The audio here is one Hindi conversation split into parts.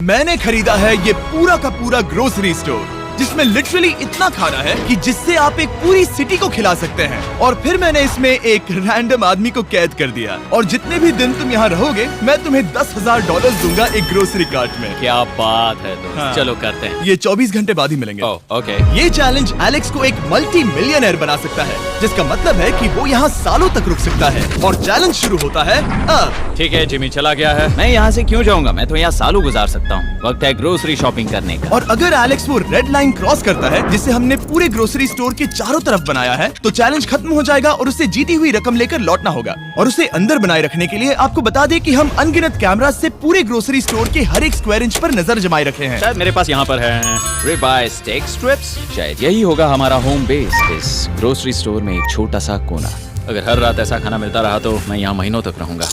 मैंने खरीदा है ये पूरा का पूरा ग्रोसरी स्टोर, जिसमें लिटरली इतना खाना है कि जिससे आप एक पूरी सिटी को खिला सकते हैं। और फिर मैंने इसमें एक रैंडम आदमी को कैद कर दिया, और जितने भी दिन तुम यहाँ रहोगे मैं तुम्हें $10,000 दूंगा एक ग्रोसरी कार्ट में। क्या बात है दोस्त। हाँ। चलो करते हैं। ये 24 घंटे बाद ही मिलेंगे। ओके। ये चैलेंज एलेक्स को एक मल्टी मिलियनर बना सकता है, जिसका मतलब है कि वो यहाँ सालों तक रुक सकता है। और चैलेंज शुरू होता है अब। ठीक है, जिमी चला गया है। मैं यहाँ से क्यों जाऊँगा, मैं तो यहाँ सालों गुजार सकता हूँ। वक्त है ग्रोसरी शॉपिंग करने का। और अगर एलेक्स वो रेड लाइन क्रॉस करता है, जिसे हमने पूरे ग्रोसरी स्टोर के चारों तरफ बनाया है, तो चैलेंज खत्म हो जाएगा और उसे जीती हुई रकम लेकर लौटना होगा। और उसे अंदर बनाए रखने के लिए आपको बता दें कि हम अनगिनत कैमरा से पूरे ग्रोसरी स्टोर के हर एक स्क्वायर इंच पर नजर जमाए रखे हैं। शायद मेरे पास यहाँ पर है रिब आई स्टेक स्ट्रिप्स। शायद यही होगा हमारा होम बेस, इस ग्रोसरी स्टोर में एक छोटा सा कोना। अगर हर रात ऐसा खाना मिलता रहा तो मैं यहाँ महीनों तक रहूंगा।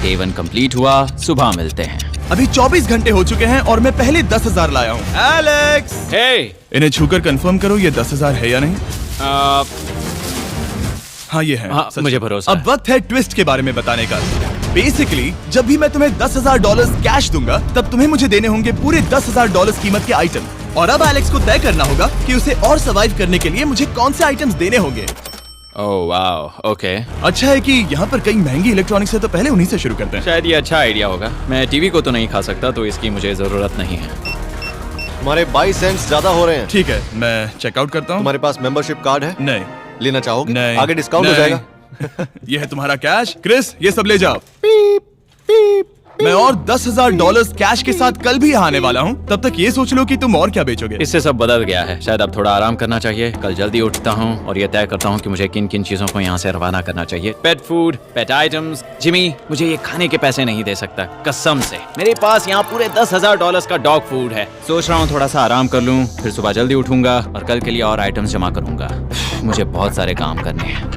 डे 1 कंप्लीट हुआ, सुबह मिलते हैं। अभी 24 घंटे हो चुके हैं और मैं पहले 10,000 लाया हूँ। एलेक्स, इन्हें छूकर कंफर्म करो ये 10,000 है या नहीं। हाँ ये है। हाँ, मुझे भरोसा अब वक्त है ट्विस्ट के बारे में बताने का। बेसिकली जब भी मैं तुम्हें $10,000 कैश दूंगा, तब तुम्हें मुझे देने होंगे पूरे $10,000 कीमत के आइटम। और अब एलेक्स को तय करना होगा कि उसे और सर्वाइव करने के लिए मुझे कौन से आइटम्स देने होंगे। Oh wow, okay. अच्छा है कि यहाँ पर कई महंगी इलेक्ट्रॉनिक्स है, तो पहले उन्हीं से शुरू करते हैं। शायद ये अच्छा आइडिया होगा। मैं टीवी को तो नहीं खा सकता, तो इसकी मुझे जरूरत नहीं है। हमारे 22 सेंट्स ज्यादा हो रहे हैं। ठीक है, मैं चेकआउट करता हूँ। तुम्हारे पास मेंबरशिप कार्ड है? नहीं। लेना चाहोगे? नहीं। आगे डिस्काउंट हो नहीं। जाएगा। ये है तुम्हारा कैश। क्रिस, ये सब ले जाओ। पीप, पीप। मैं और $10,000 कैश के साथ कल भी यहाँ आने वाला हूँ। तब तक ये सोच लो कि तुम और क्या बेचोगे। इससे सब बदल गया है। शायद अब थोड़ा आराम करना चाहिए। कल जल्दी उठता हूँ और ये तय करता हूँ कि मुझे किन किन चीजों को यहाँ से रवाना करना चाहिए। पेट फूड, पेट आइटम्स। जिमी मुझे ये खाने के पैसे नहीं दे सकता, कसम से। मेरे पास यहाँ पूरे $10,000 का डॉग फूड है। सोच रहा हूँ थोड़ा सा आराम कर लूँ, फिर सुबह जल्दी उठूंगा और कल के लिए और आइटम्स जमा करूंगा। मुझे बहुत सारे काम करने हैं।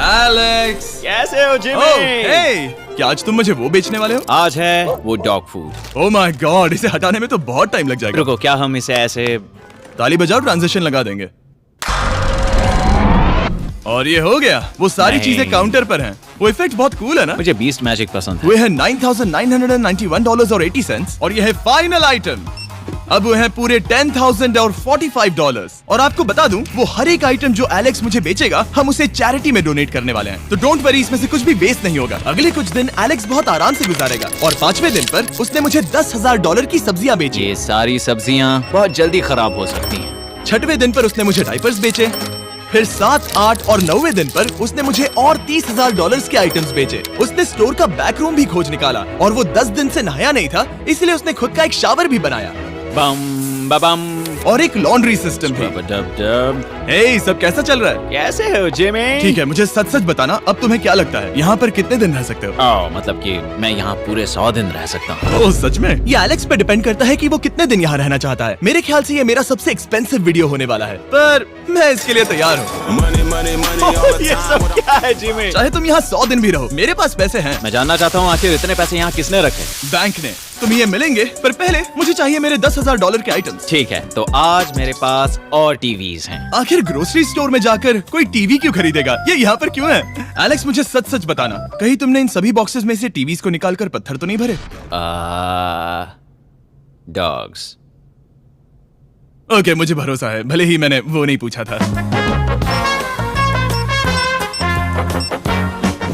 एलेक्स, कैसे हो जिमी? हे, क्या आज तुम मुझे वो बेचने वाले हो? आज है वो dog food. Oh my God, इसे हटाने में तो बहुत टाइम लग जाएगा। रुको, क्या हम इसे ऐसे ताली बजाओ, ट्रांजैक्शन लगा देंगे। और ये हो गया। वो सारी नहीं। चीजें काउंटर पर हैं। वो इफेक्ट बहुत कूल है ना? मुझे बीस्ट मैजिक पसंद है। वो है $9,991.80 और ये है फाइनल आइटम। अब वो है पूरे $10,045 और आपको बता दूं, वो हर एक आइटम जो एलेक्स मुझे बेचेगा, हम उसे चैरिटी में डोनेट करने वाले हैं। तो डोंट वरी, इसमें से कुछ भी वेस्ट नहीं होगा। अगले कुछ दिन एलेक्स बहुत आराम से गुजारेगा और 5वें दिन पर उसने मुझे $10,000 की सब्जियां बेची। ये सारी सब्जियां बहुत जल्दी खराब हो सकती हैं। 6वें दिन पर उसने मुझे डायपर्स बेचे। फिर 7, 8 और 9वें दिन पर उसने मुझे और $30,000 के आइटम्स बेचे। उसने स्टोर का बैक रूम भी खोज निकाला और वो 10 दिन से नहाया नहीं था, इसलिए उसने खुद का एक शावर भी बनाया। बम बम और एक लॉन्ड्री सिस्टम भी। हे, सब कैसा चल रहा है? कैसे हो जिमी? ठीक है, मुझे सच सच बताना, अब तुम्हें क्या लगता है यहाँ पर कितने दिन रह सकते हो? मतलब कि मैं यहाँ पूरे 100 दिन रह सकता हूँ। ओह सच में? ये एलेक्स पे डिपेंड करता है कि वो कितने दिन यहाँ रहना चाहता है। मेरे ख्याल से ये मेरा सबसे एक्सपेंसिव वीडियो होने वाला है, पर मैं इसके लिए तैयार हूँ। ये सब क्या है जिमी? चाहे तुम यहाँ 100 दिन भी रहो, मेरे पास पैसे हैं। मैं जानना चाहता हूँ आखिर इतने पैसे यहाँ किसने रखे? बैंक ने। तुम्हें ये मिलेंगे, पर पहले मुझे चाहिए मेरे $10,000 के आइटम्स। ठीक है, तो आज मेरे पास और टीवीज हैं। आखिर ग्रोसरी स्टोर में जाकर कोई टीवी क्यों खरीदेगा? ये यहाँ पर क्यों है? एलेक्स, मुझे सच सच बताना, कहीं तुमने इन सभी बॉक्सेस में से टीवीज को निकालकर पत्थर तो नहीं भरे? डॉग्स। ओके, मुझे भरोसा है, भले ही मैंने वो नहीं पूछा था।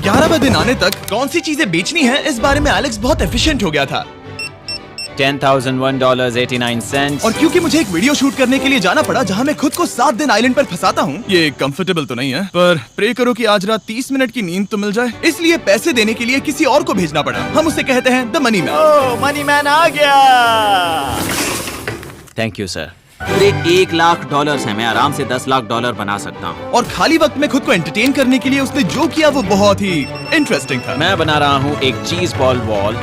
11वें दिन आने तक कौन सी चीजें बेचनी है, इस बारे में एलेक्स बहुत एफिशिएंट हो गया था। $10,001.89। और क्योंकि मुझे एक वीडियो शूट करने के लिए जाना पड़ा जहां मैं खुद को 7 दिन आइलैंड पर फंसाता हूं, ये कंफर्टेबल तो नहीं है, पर प्रे करो कि आज रात 30 मिनट की नींद तो मिल जाए। इसलिए पैसे देने के लिए किसी और को भेजना पड़ा। हम उसे कहते हैं the money man. Oh, money man आ गया। Thank you sir. पूरे $1,00,000 है। मैं आराम से $10,00,000 बना सकता हूँ। और खाली वक्त में खुद को एंटरटेन करने के लिए उसने जो किया वो बहुत ही इंटरेस्टिंग था। मैं बना रहा हूँ एक चीज बॉल वॉल।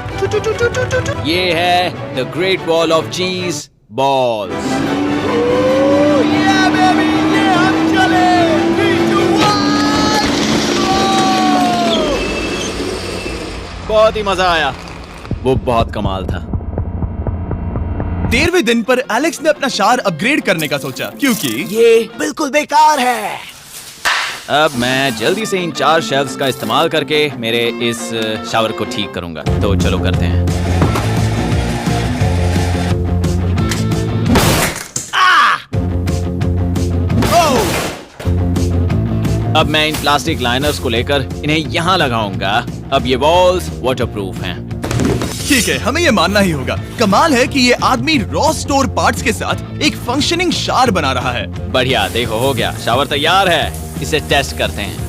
ये है द ग्रेट वॉल ऑफ चीज बॉल्स। बहुत ही मजा आया। वो बहुत कमाल था। 13वें दिन पर एलेक्स ने अपना शार अपग्रेड करने का सोचा, क्योंकि ये बिल्कुल बेकार है। अब मैं जल्दी से इन 4 शेल्फ्स का इस्तेमाल करके मेरे इस शावर को ठीक करूंगा। तो चलो करते हैं। अब मैं इन प्लास्टिक लाइनर्स को लेकर इन्हें यहाँ लगाऊंगा। अब ये वॉल्स वाटरप्रूफ हैं। ठीक है, हमें ये मानना ही होगा। कमाल है कि ये आदमी रॉ स्टोर पार्ट्स के साथ एक फंक्शनिंग शावर बना रहा है। बढ़िया, देखो हो गया, शावर तैयार है। इसे टेस्ट करते हैं।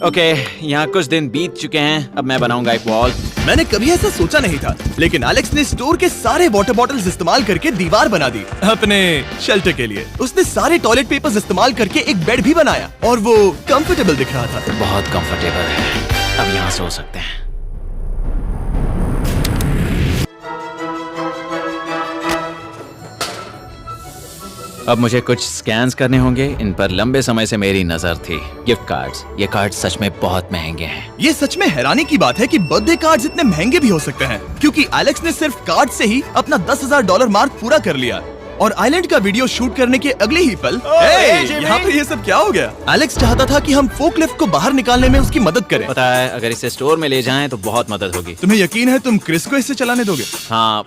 ओके, यहाँ कुछ दिन बीत चुके हैं। अब मैं बनाऊंगा एक वॉल। मैंने कभी ऐसा सोचा नहीं था, लेकिन एलेक्स ने स्टोर के सारे वाटर बॉटल्स इस्तेमाल करके दीवार बना दी अपने शेल्टर के लिए। उसने सारे टॉयलेट पेपर्स इस्तेमाल करके एक बेड भी बनाया और वो कंफर्टेबल दिख रहा था। बहुत कंफर्टेबल है। अब यहाँ सो सकते हैं। अब मुझे कुछ स्कैन्स करने होंगे। इन पर लंबे समय से मेरी नजर थी। Gift cards. ये कार्ड सच में बहुत महंगे हैं। ये सच में हैरानी की बात है कि बर्थडे कार्ड्स इतने महंगे भी हो सकते हैं, क्योंकि एलेक्स ने सिर्फ कार्ड से ही अपना $10,000 मार्क पूरा कर लिया। और आइलैंड का वीडियो शूट करने के अगले ही पल यहाँ पे ये सब क्या हो गया? एलेक्स चाहता था कि हम फोकलिफ्ट को बाहर निकालने में उसकी मदद करें। पता है, अगर इसे स्टोर में ले जाएं तो बहुत मदद होगी। तुम्हें यकीन है तुम क्रिस को इससे चलाने दोगे? हाँ।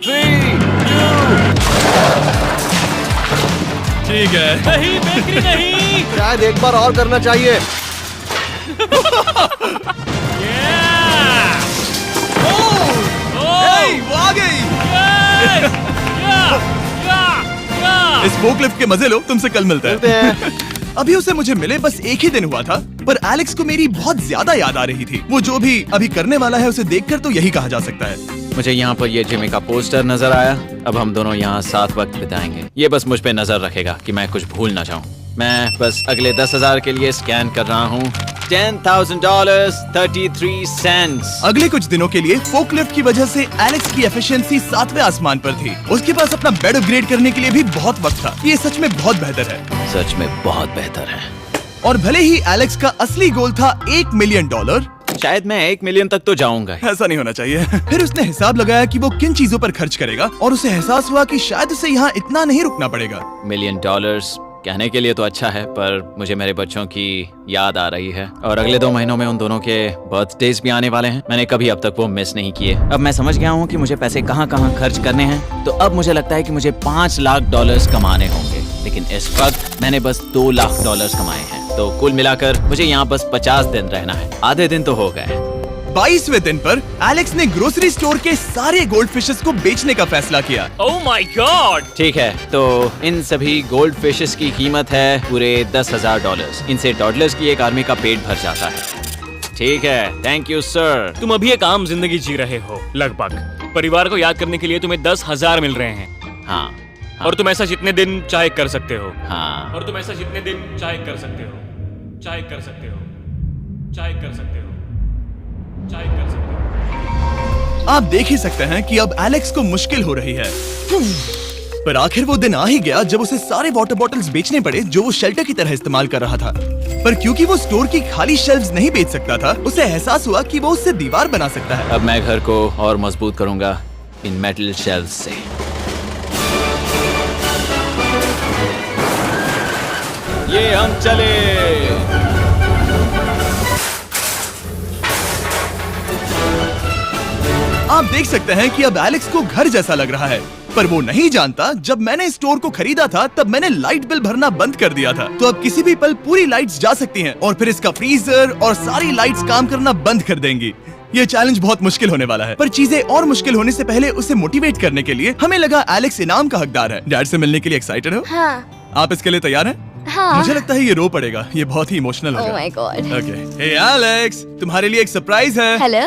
ठीक है। नहीं बेकरी नहीं। शायद एक बार और करना चाहिए। वो आ गई। इस फोकलिफ्ट के मजे लो, तुमसे कल मिलते हैं। अभी उसे मुझे मिले बस एक ही दिन हुआ था, पर एलेक्स को मेरी बहुत ज्यादा याद आ रही थी। वो जो भी अभी करने वाला है उसे देखकर तो यही कहा जा सकता है। मुझे यहाँ पर ये जिमी का पोस्टर नजर आया। अब हम दोनों यहाँ साथ वक्त बिताएंगे। ये बस मुझ पे नजर रखेगा कि मैं कुछ भूल ना जाऊँ। मैं बस अगले 10,000 के लिए स्कैन कर रहा हूँ। $10,000 33 सेंट्स। अगले कुछ दिनों के लिए फोकलिफ्ट की वजह से एलेक्स की एफिशिएंसी 7वें आसमान पर थी। उसके पास अपना बेड अपग्रेड करने के लिए भी बहुत वक्त था। ये सच में बहुत बेहतर है। सच में बहुत बेहतर है। और भले ही एलेक्स का असली गोल था $1 मिलियन, शायद मैं 1 मिलियन तक तो जाऊंगा। ऐसा नहीं होना चाहिए। फिर उसने हिसाब लगाया कि वो किन चीजों पर खर्च करेगा और उसे एहसास हुआ कि शायद उसे यहाँ इतना नहीं रुकना पड़ेगा। $1 मिलियन कहने के लिए तो अच्छा है, पर मुझे मेरे बच्चों की याद आ रही है। और अगले 2 महीनों में उन दोनों के बर्थडेज भी आने वाले हैं। मैंने कभी अब तक वो मिस नहीं किए। अब मैं समझ गया हूँ कि मुझे पैसे कहाँ कहाँ खर्च करने हैं। तो अब मुझे लगता है कि मुझे $5 लाख कमाने होंगे। लेकिन इस वक्त मैंने बस $2 लाख कमाए हैं। तो कुल मिलाकर मुझे यहाँ बस 50 दिन रहना है। आधे दिन तो हो गए। 22वें दिन पर एलेक्स ने ग्रोसरी स्टोर के सारे गोल्ड फिशेस को बेचने का फैसला किया। Oh my God. ठीक है, तो इन सभी गोल्ड फिशेस की कीमत है पूरे $10,000। इनसे टॉडलर्स की एक आर्मी का पेट भर जाता है। ठीक है, थैंक यू सर। तुम अभी एक आम जिंदगी जी रहे हो लगभग। परिवार को याद करने के लिए तुम्हें 10,000 मिल रहे हैं। हाँ। और तुम ऐसा जितने दिन चाहे कर सकते हो। हाँ। और तुम ऐसा जितने दिन चाहे कर सकते हो। चाहे कर सकते हो। चाहे कर सकते हो। चाहे कर सकते हो। आप देख ही सकते हैं कि अब एलेक्स को मुश्किल हो रही है। पर आखिर वो दिन आ ही गया जब उसे सारे वाटर बॉटल्स बेचने पड़े जो वो शेल्टर की तरह इस्तेमाल कर रहा था। पर क्योंकि वो स्टोर की खाली शेल्फ्स नहीं बेच सकता था, उसे एहसास हुआ कि वो उससे दीवार बना सकता है। अब मैं घर को और मजबूत करूंगा इन मेटल शेल्फ्स से। ये हम चले। आप देख सकते हैं कि अब एलेक्स को घर जैसा लग रहा है, पर वो नहीं जानता जब मैंने स्टोर को खरीदा था तब मैंने लाइट बिल भरना बंद कर दिया था। तो अब किसी भी पल पूरी लाइट्स जा सकती हैं और फिर इसका फ्रीजर और सारी लाइट्स काम करना बंद कर देंगी। ये चैलेंज बहुत मुश्किल होने वाला है, पर चीजें और मुश्किल होने से पहले उसे मोटिवेट करने के लिए हमें लगा एलेक्स इनाम का हकदार है। डैड से मिलने के लिए एक्साइटेड हो? हाँ। आप इसके लिए तैयार हैं? हाँ। मुझे लगता है ये रो पड़ेगा। ये बहुत ही इमोशनल होगा। Oh my God. Okay, hey Alex, तुम्हारे लिए एक सरप्राइज है। हेलो।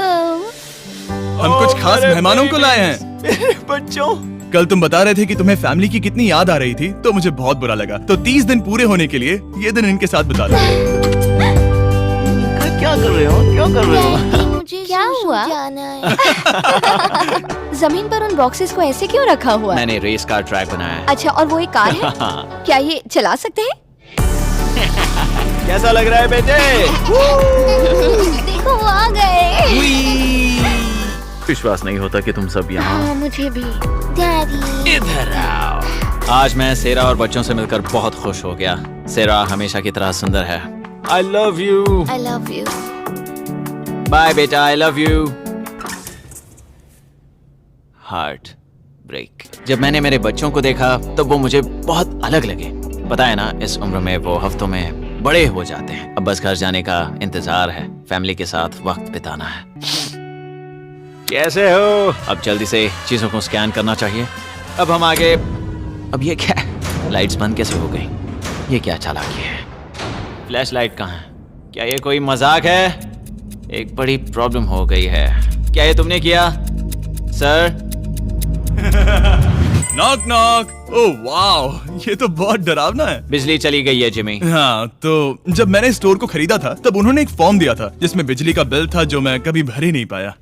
हम कुछ खास मेहमानों को लाए हैं। बच्चों, कल तुम बता रहे थे कि तुम्हें फैमिली की कितनी याद आ रही थी, तो मुझे बहुत बुरा लगा। तो 30 दिन पूरे होने के लिए ये दिन इनके साथ बिता लो। क्या कर रहे हो? क्या कर रहे हो? मुझे क्या हुआ? जमीन पर उन बॉक्सेस को ऐसे क्यों रखा हुआ है? मैंने रेस कार ट्रैक बनाया है। अच्छा, और वो एक कार है? क्या ये चला सकते हैं? कैसा लग रहा है बेटे? देखो वो आ गए। विश्वास नहीं होता कि तुम सब यहाँ। हाँ, मुझे भी। डैडी। इधर आओ। आज मैं सेरा और बच्चों से मिलकर बहुत खुश हो गया। सेरा हमेशा की तरह सुंदर है। I love you. I love you. Bye बेटा, I love you. Heart break. जब मैंने मेरे बच्चों को देखा तब वो मुझे बहुत अलग लगे। पता है ना, इस उम्र में वो हफ्तों में बड़े हो जाते हैं। अब बस घर जाने का इंतजार है, फैमिली के साथ वक्त बिताना है। कैसे हो? अब जल्दी से चीजों को स्कैन करना चाहिए। अब हम आगे। अब ये क्या है? लाइट्स बंद कैसे हो गई? ये क्या चालाकी है? फ्लैश लाइट कहाँ है? क्या ये कोई मजाक है? एक बड़ी प्रॉब्लम हो गई है। क्या ये तुमने किया sir? Knock knock. Oh wow, ये तो बहुत डरावना है। बिजली चली गई है जिमी। हाँ, तो जब मैंने स्टोर को खरीदा था तब उन्होंने एक फॉर्म दिया था जिसमें बिजली का बिल था जो मैं कभी भर ही नहीं पाया।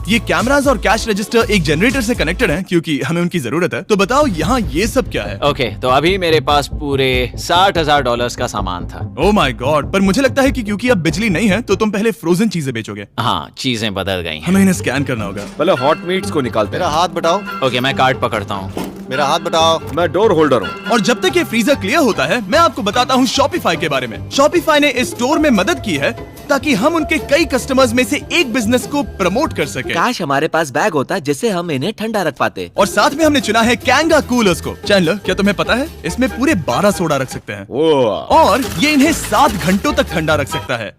ये कैमरास और कैश रजिस्टर एक जनरेटर से कनेक्टेड हैं क्योंकि हमें उनकी जरूरत है। तो बताओ यहाँ ये सब क्या है? ओके, तो अभी मेरे पास पूरे $60,000 का सामान था। ओह माय गॉड, पर मुझे लगता है कि क्योंकि अब बिजली नहीं है तो तुम पहले फ्रोजन चीजें बेचोगे। हाँ, चीजें बदल गई हैं। हमें इन्हें स्कैन करना होगा। पहले हॉट मीट्स को निकालते मेरा हैं। हाथ बताओ। ओके, मैं कार्ड पकड़ता हूँ। मेरा हाथ बताओ। मैं डोर होल्डर हूँ। और जब तक ये फ्रीजर क्लियर होता है मैं आपको बताता हूँ शॉपिफाई के बारे में। शॉपिफाई ने इस स्टोर में मदद की है ताकि हम उनके कई कस्टमर्स में से एक बिजनेस को प्रमोट कर सके। काश हमारे पास बैग होता जिससे हम इन्हें ठंडा रख पाते। और साथ में हमने चुना है कैंगा कूलर्स को। चैनलर, क्या तुम्हें पता है इसमें पूरे 12 सोडा रख सकते हैं और ये इन्हें 7 घंटों तक ठंडा रख सकता है।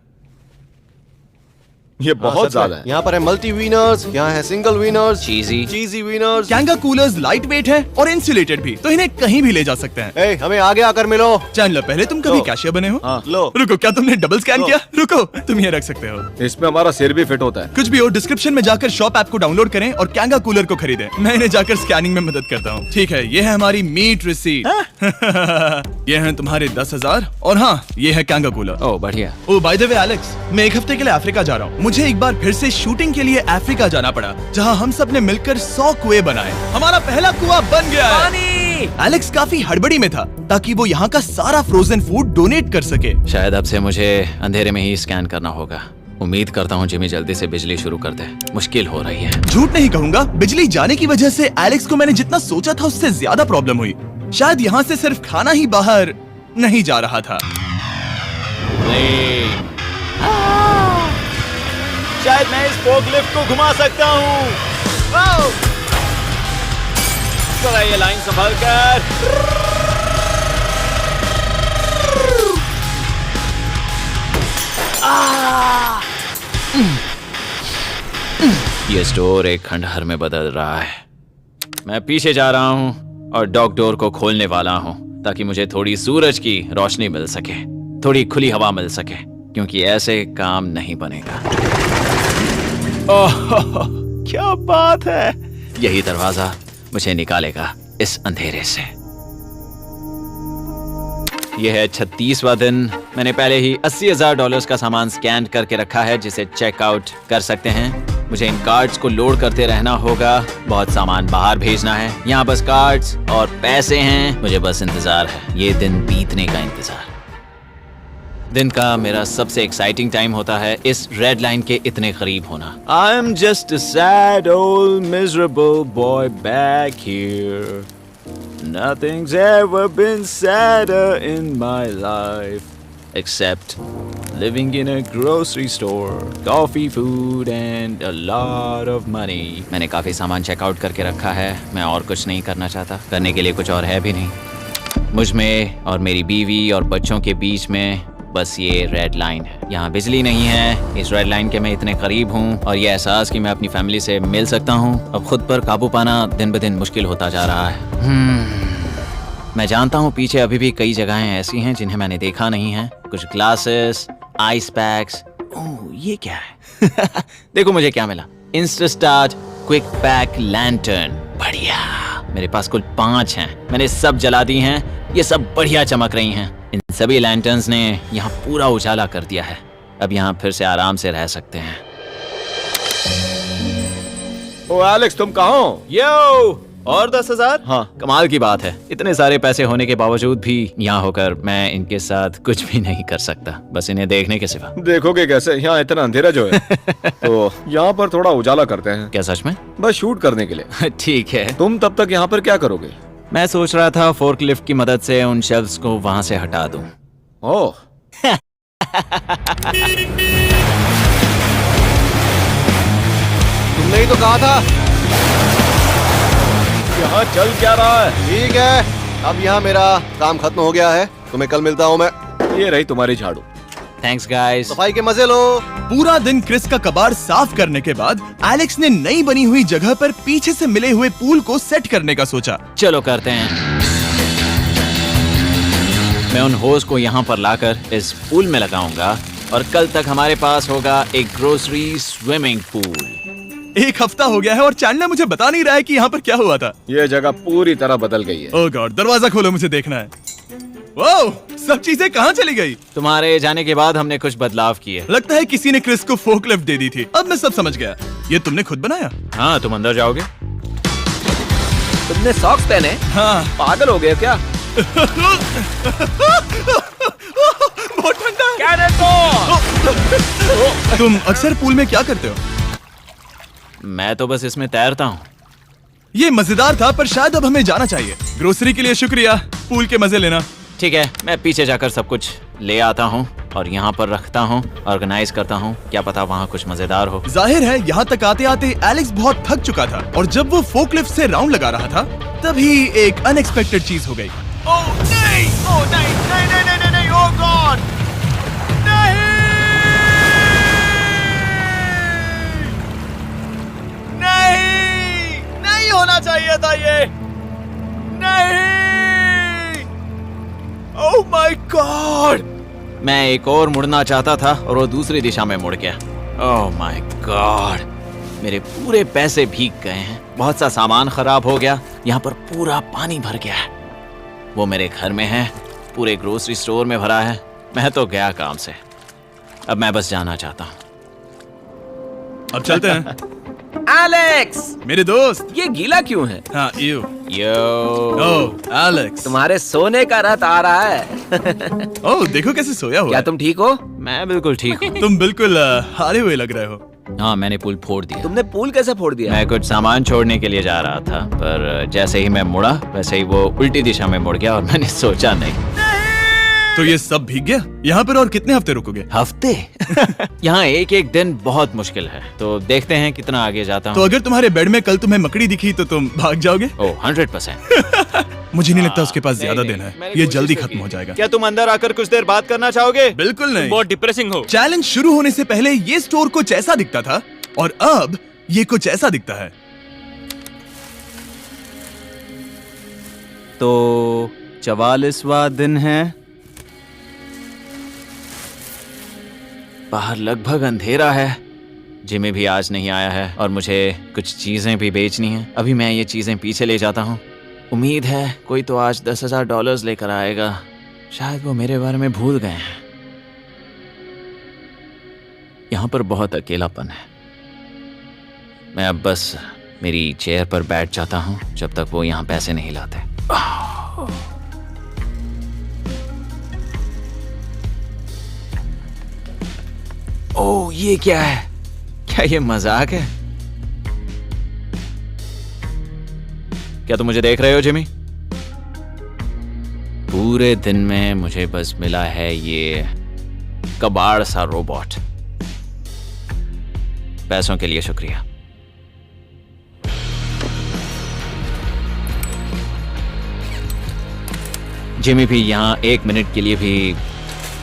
ये बहुत ज्यादा है। यहाँ पर है मल्टी विनर्स, यहाँ है single winners, cheesy. Cheesy winners. Kanga coolers light weight है और इंसुलेटेड भी, तो इन्हें कहीं भी ले जा सकते हैं। ए, हमें आगे आकर मिलो। चैनलर, पहले तुम कभी लो। कैशियर बने हो? लो। रुको, क्या तुमने डबल स्कैन लो। किया? रुको, तुम ये रख सकते हो। इसमें हमारा सिर भी फिट होता है। कुछ भी हो, डिस्क्रिप्शन में जाकर शॉप ऐप को डाउनलोड करें और कैंगा कूलर को खरीदें। मैं इन्हें जाकर स्कैनिंग में मदद करता हूँ। ठीक है, ये है हमारी मीट रिसीट। ये है तुम्हारे 10,000 और हाँ, ये है कैंगा कूलर। ओह बढ़िया। ओ बाय द वे एलेक्स, मैं एक हफ्ते के लिए अफ्रीका जा रहा हूँ। मुझे एक बार फिर से शूटिंग के लिए अफ्रीका जाना पड़ा, जहाँ हम सब ने मिलकर 100 कुएं बनाए। हमारा पहला कुआं बन गया है। एलेक्स काफी हड़बड़ी में था ताकि वो यहाँ का सारा फ्रोजन फूड डोनेट कर सके। शायद अब से मुझे अंधेरे में ही स्कैन करना होगा। उम्मीद करता हूँ जिमी जल्दी से बिजली शुरू कर दे। मुश्किल हो रही है। झूठ नहीं कहूंगा, बिजली जाने की वजह से एलेक्स को मैंने जितना सोचा था उससे ज्यादा प्रॉब्लम हुई। शायद यहाँ से सिर्फ खाना ही बाहर नहीं जा रहा था। शायद मैं इस फोकलिफ्ट को घुमा सकता हूँ। चला ये लाइन संभाल कर। ये स्टोर एक खंडहर में बदल रहा है। मैं पीछे जा रहा हूँ और डॉग डोर को खोलने वाला हूँ ताकि मुझे थोड़ी सूरज की रोशनी मिल सके, थोड़ी खुली हवा मिल सके, क्योंकि ऐसे काम नहीं बनेगा। ओह क्या बात है! यही दरवाजा मुझे निकालेगा इस अंधेरे से। यह है 36वां दिन। मैंने पहले ही $80,000 का सामान स्कैन करके रखा है जिसे चेकआउट कर सकते हैं। मुझे इन कार्ड्स को लोड करते रहना होगा। बहुत सामान बाहर भेजना है। यहाँ बस कार्ड्स और पैसे हैं। मुझे बस इंतजार है, ये दिन बीतने का इंतजार। दिन का मेरा सबसे एक्साइटिंग टाइम होता है इस रेड लाइन के इतने करीब होना। I am just a sad old miserable boy back here. Nothing's ever been sadder in my life except living in a grocery store, coffee, food and a lot of money. मैंने काफी सामान चेकआउट करके रखा है। मैं और कुछ नहीं करना चाहता। करने के लिए कुछ और है भी नहीं। मुझ में और मेरी बीवी और बच्चों के बीच में बस ये रेड लाइन है। यहाँ बिजली नहीं है। इस रेड लाइन के मैं इतने करीब हूँ और ये एहसास कि मैं अपनी फैमिली से मिल सकता हूँ अब खुद पर काबू पाना दिन ब दिन मुश्किल होता जा रहा है। मैं जानता हूँ पीछे अभी भी कई जगहें ऐसी हैं जिन्हें मैंने देखा नहीं है। कुछ ग्लासेस, आइस पैक्स। ओह ये क्या है? देखो मुझे क्या मिला। इंस्टास्टार्ट क्विक पैक लैंटर्न। बढ़िया। मेरे पास कुल 5 हैं। मैंने सब जला दी हैं। ये सब बढ़िया चमक रही हैं। इन सभी लैंटर्न्स ने यहाँ पूरा उजाला कर दिया है। अब यहाँ फिर से आराम से रह सकते हैं। ओ एलेक्स, तुम कहाँ हो? यो और 10,000? हाँ। कमाल की बात है। इतने सारे पैसे होने के बावजूद भी यहाँ होकर मैं इनके साथ कुछ भी नहीं कर सकता, बस इन्हें देखने के सिवा। देखोगे कैसे? यहाँ इतना अंधेरा जो है। तो यहाँ पर थोड़ा उजाला करते हैं। क्या सच में? बस शूट करने के लिए। ठीक है। तुम तब तक यहाँ पर क्या करोगे? मैं सोच रहा था फोर्कलिफ्ट की मदद से उन शेल्फ्स को वहां से हटा दूं। ओह, तुमने ही तो कहा था। यहाँ चल क्या रहा है? ठीक है, अब यहाँ मेरा काम खत्म हो गया है। तुम्हें कल मिलता हूँ मैं। ये रही तुम्हारी झाड़ू। Thanks guys. सफाई के मजे लो। पूरा दिन क्रिस का कबाड़ साफ करने के बाद एलेक्स ने नई बनी हुई जगह पर पीछे से मिले हुए पूल को सेट करने का सोचा। चलो करते हैं। मैं उन होज को यहाँ पर लाकर इस पूल में लगाऊंगा और कल तक हमारे पास होगा एक ग्रोसरी स्विमिंग पूल। एक हफ्ता हो गया है और चैंडलर मुझे बता नहीं रहा है कि यहाँ पर क्या हुआ था। ये जगह पूरी तरह बदल गई है। ओह गॉड, दरवाजा खोलो, मुझे देखना है। वाओ, सब चीजें कहाँ चली गई? तुम्हारे जाने के बाद हमने कुछ बदलाव किए। लगता है किसी ने क्रिस को फोर्कलिफ्ट दे दी थी। अब मैं सब समझ गया। ये तुमने खुद बनाया? हाँ, तुम अंदर जाओगे? तुमने सॉक्स पहने? हाँ। पागल हो गए क्या? बहुत ठंडा है। तुम अक्सर पूल में क्या करते हो? मैं तो बस इसमें तैरता हूँ। ये मजेदार था, पर शायद अब हमें जाना चाहिए। ग्रोसरी के लिए शुक्रिया, पूल के मजे लेना। ठीक है, मैं पीछे जाकर सब कुछ ले आता हूँ और यहाँ पर रखता हूँ, ऑर्गेनाइज करता हूँ। क्या पता वहाँ कुछ मजेदार हो। जाहिर है यहाँ तक आते आते एलेक्स बहुत थक चुका था और जब वो फोर्कलिफ्ट से राउंड लगा रहा था तभी एक अनएक्सपेक्टेड चीज हो गई। ओह नहीं, ओह नहीं, नहीं, नहीं, नहीं, नहीं, नहीं, ओह गॉड, नहीं, नहीं, नहीं होना चाहिए था ये, नहीं, ओह माय गॉड। मैं एक और मुड़ना चाहता था और वो दूसरी दिशा में मुड़ गया। ओह माय गॉड, मेरे पूरे पैसे भीग गए हैं। बहुत सा सामान खराब हो गया। यहाँ पर पूरा पानी भर गया है। वो मेरे घर में है, पूरे ग्रोसरी स्टोर में भरा है। मैं तो गया काम से। अब मैं बस जाना चाहता हूँ। अब चलते हैं। एलेक्स, मेरे दोस्त। ये गीला क्यों है? हाँ, यू। यो, ओह एलेक्स, तुम्हारे सोने का रथ आ रहा है। ओह देखो कैसे सोया हुआ क्या है। तुम ठीक हो? मैं बिल्कुल ठीक हूँ। तुम बिल्कुल हारे हुए लग रहे हो। हाँ, मैंने पुल फोड़ दिया। तुमने पूल कैसे फोड़ दिया? मैं कुछ सामान छोड़ने के लिए जा रहा था, पर जैसे ही मैं मुड़ा वैसे ही वो उल्टी दिशा में मुड़ गया और मैंने सोचा नहीं। तो ये सब भीग गया। यहाँ पर और कितने हफ्ते रुकोगे? हफ्ते? यहाँ एक एक दिन बहुत मुश्किल है, तो देखते हैं कितना आगे जाता तो हूँ। अगर तुम्हारे बेड में कल तुम्हें मकड़ी दिखी तो तुम भाग जाओगे? ओह 100%। मुझे नहीं लगता उसके पास नहीं, ज्यादा नहीं, दिन है। मैंने ये कोशिश जल्दी तो खत्म की। हो जाएगा। क्या तुम अंदर आकर कुछ देर बात करना चाहोगे? बिल्कुल नहीं। बहुत डिप्रेसिंग हो। चैलेंज शुरू होने से पहले ये स्टोर कुछ ऐसा दिखता था और अब ये कुछ ऐसा दिखता है। तो 44वां दिन है। बाहर लगभग अंधेरा है। जिमी भी आज नहीं आया है और मुझे कुछ चीजें भी बेचनी हैं। अभी मैं ये चीजें पीछे ले जाता हूँ। उम्मीद है कोई तो आज $10,000 लेकर आएगा। शायद वो मेरे बारे में भूल गए हैं। यहाँ पर बहुत अकेलापन है। मैं अब बस मेरी चेयर पर बैठ जाता हूँ जब तक वो यहाँ पैसे नहीं लाते। ओह, ये क्या है? क्या ये मजाक है? क्या तुम मुझे देख रहे हो जिमी? पूरे दिन में मुझे बस मिला है ये कबाड़ सा रोबोट। पैसों के लिए शुक्रिया। जिमी भी यहाँ 1 मिनट के लिए भी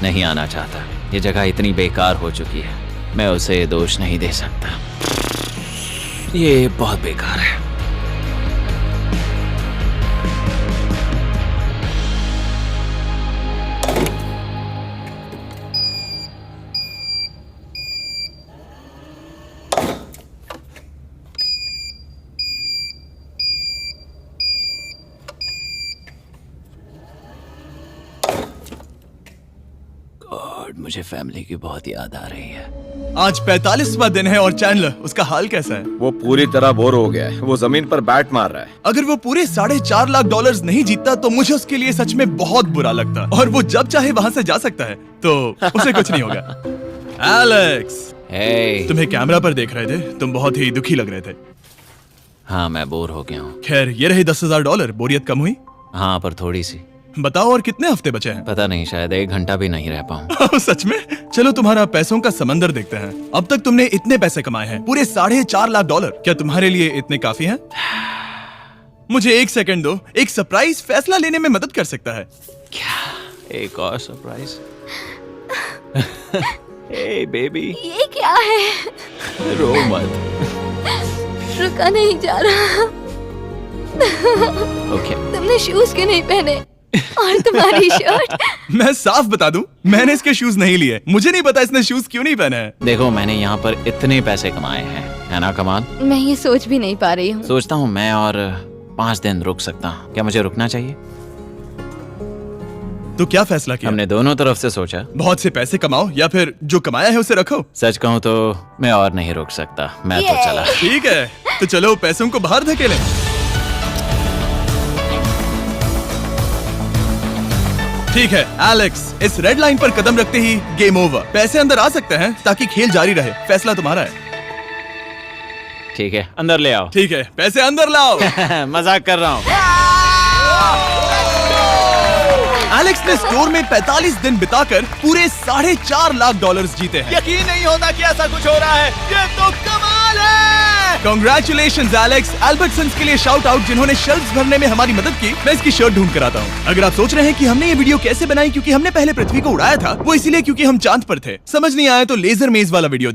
नहीं आना चाहता। ये जगह इतनी बेकार हो चुकी है, मैं उसे दोष नहीं दे सकता। ये बहुत बेकार है। मुझे फैमिली की बहुत याद आ रही है। आज 45वां दिन है और चैंडलर, उसका हाल कैसा है? वो पूरी तरह बोर हो गया है। वो जमीन पर बैट मार रहा है। अगर वो पूरे $4.5 लाख नहीं जीतता तो मुझे उसके लिए सच में बहुत बुरा लगता। और वो जब चाहे वहाँ से जा सकता है, तो उसे कुछ नहीं होगा। एलेक्स, हे, तुम्हें कैमरा पर देख रहे थे। तुम बहुत ही दुखी लग रहे थे। हाँ मैं बोर हो गया हूँ। खैर ये रहे $10,000। बोरियत कम हुई? हाँ पर थोड़ी सी। बताओ और कितने हफ्ते बचे हैं? पता नहीं, शायद 1 घंटा भी नहीं रह पाऊँ। सच में? चलो तुम्हारा पैसों का समंदर देखते हैं। अब तक तुमने इतने पैसे कमाए हैं, पूरे $4.5 लाख। क्या तुम्हारे लिए इतने काफी हैं? मुझे 1 सेकंड दो, एक सरप्राइज फैसला लेने में मदद कर सकता है। क्या? एक और सरप्राइज? हे बेबी, ये क्या है? रो मत। रुका नहीं जा रहा। ओके। तुमने शूज क्यों नहीं पहने? और तुम्हारी शर्ट? मैं साफ बता दूं, मैंने इसके शूज नहीं लिए। मुझे नहीं पता इसने शूज क्यों नहीं पहने हैं। देखो मैंने यहाँ पर इतने पैसे कमाए हैं, है ना कमाल? मैं ये सोच भी नहीं पा रही हूँ। सोचता हूँ मैं और 5 दिन रुक सकता हूँ। क्या मुझे रुकना चाहिए? तो क्या फैसला किया? हमने दोनों तरफ से सोचा। बहुत से पैसे कमाओ या फिर जो कमाया है उसे रखो। सच कहूँ तो मैं और नहीं रुक सकता, मैं तो चला। ठीक है, तो चलो पैसों को बाहर धकेलें। ठीक है एलेक्स, इस रेड लाइन पर कदम रखते ही गेम ओवर। पैसे अंदर आ सकते हैं ताकि खेल जारी रहे। फैसला तुम्हारा है। ठीक है, अंदर ले आओ। ठीक है, पैसे अंदर लाओ। मजाक कर रहा हूँ। एलेक्स ने स्टोर में 45 दिन बिताकर पूरे $4.5 लाख जीते हैं। यकीन नहीं होता कि ऐसा कुछ हो रहा है। ये तो कमाल है। Congratulations Alex. एल्बर्टसन्स के लिए शाउट आउट जिन्होंने शेल्फ्स भरने में हमारी मदद की। मैं इसकी शर्ट ढूंढ कर आता हूँ। अगर आप सोच रहे हैं कि हमने ये वीडियो कैसे बनाई क्योंकि हमने पहले पृथ्वी को उड़ाया था, वो इसीलिए क्योंकि हम चांद पर थे। समझ नहीं आया तो लेजर मेज वाला वीडियो देखो।